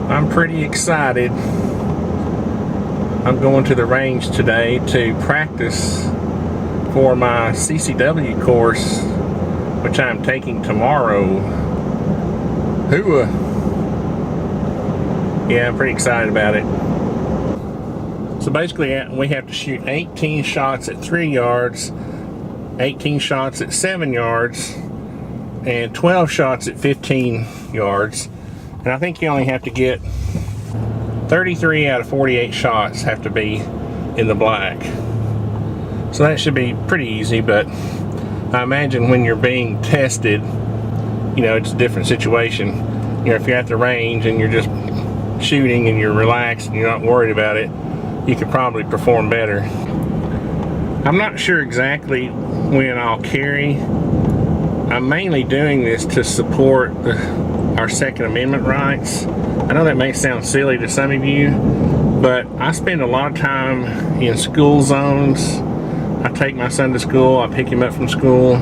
I'm pretty excited. I'm going to the range today to practice for my CCW course, which I'm taking tomorrow. Yeah, I'm pretty excited about it. So basically, we have to shoot 18 shots at 3 yards, 18 shots at 7 yards, and 12 shots at 15 yards. And I think you only have to get 33 out of 48 shots have to be in the black. So that should be pretty easy, but I imagine when you're being tested, you know, it's a different situation. You know, if you're at the range and you're just shooting and you're relaxed and you're not worried about it, you could probably perform better. I'm not sure exactly when I'll carry. I'm mainly doing this to support our Second Amendment rights. I know that may sound silly to some of you, but I spend a lot of time in school zones. I take my son to school, I pick him up from school.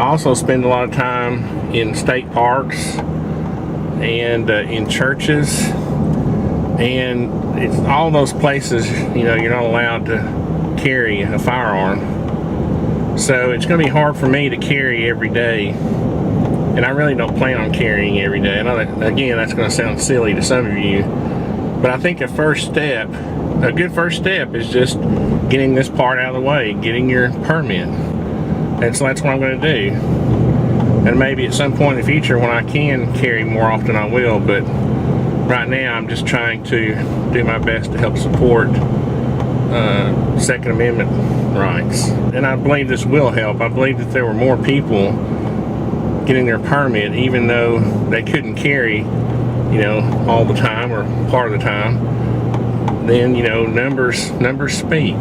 I also spend a lot of time in state parks and in churches, and it's all those places, you know, you're not allowed to carry a firearm. So it's going to be hard for me to carry every day, and I really don't plan on carrying every day. I know that, again, that's going to sound silly to some of you, but I think a good first step is just getting this part out of the way, getting your permit. And so that's what I'm going to do. And maybe at some point in the future when I can carry more often I will, but right now I'm just trying to do my best to help support Second Amendment rights. And I believe this will help. I believe that there were more people getting their permit even though they couldn't carry, you know, all the time or part of the time. Then, you know, numbers speak.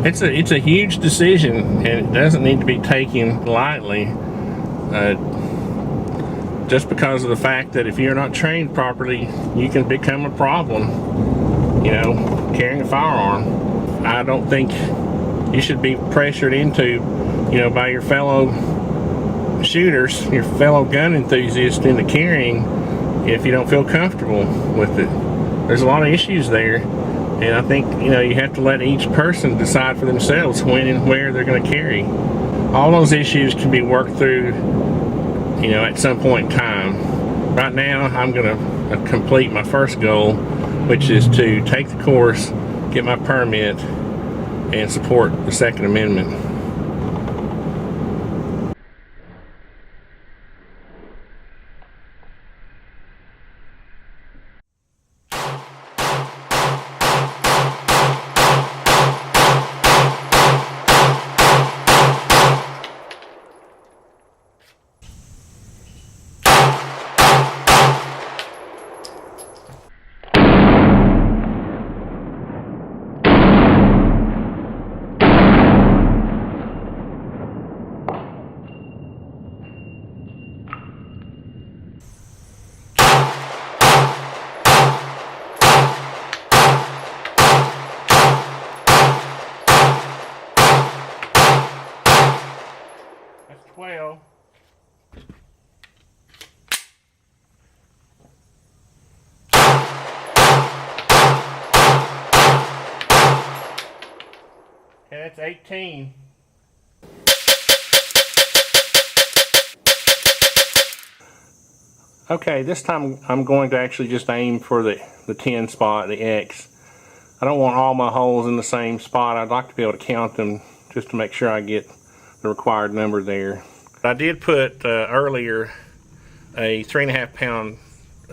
It's a huge decision, and it doesn't need to be taken lightly. Just because of the fact that if you're not trained properly, you can become a problem, you know, carrying a firearm. I don't think you should be pressured into, you know, by your fellow shooters, your fellow gun enthusiasts into carrying if you don't feel comfortable with it. There's a lot of issues there, and I think, you know, you have to let each person decide for themselves when and where they're going to carry. All those issues can be worked through, you know, at some point in time. Right now, I'm going to complete my first goal, which is to take the course, get my permit, and support the Second Amendment. That's 12. And that's 18. Okay, this time I'm going to actually just aim for the 10 spot, the X. I don't want all my holes in the same spot. I'd like to be able to count them just to make sure I get the required number there. I did put earlier a 3.5 pound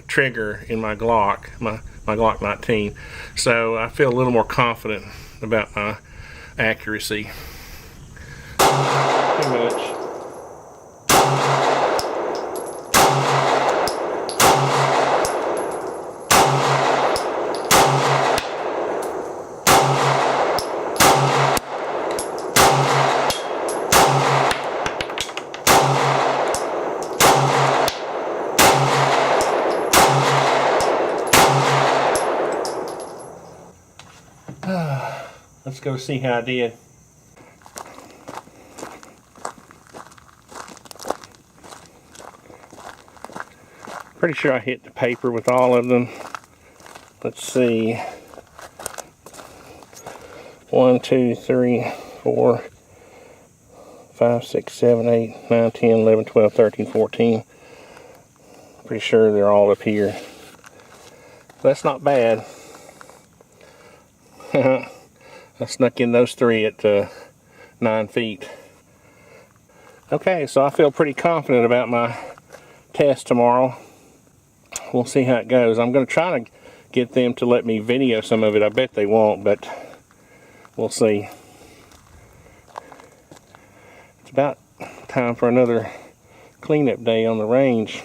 trigger in my Glock, my Glock 19, so I feel a little more confident about my accuracy. Too much. Let's go see how I did. Pretty sure I hit the paper with all of them. Let's see. 1, 2, 3, 4, 5, 6, 7, 8, 9, 10, 11, 12, 13, 14. Pretty sure they're all up here. That's not bad. I snuck in those 3 at 9 feet. Okay, so I feel pretty confident about my test tomorrow. We'll see how it goes. I'm going to try to get them to let me video some of it. I bet they won't, but we'll see. It's about time for another cleanup day on the range.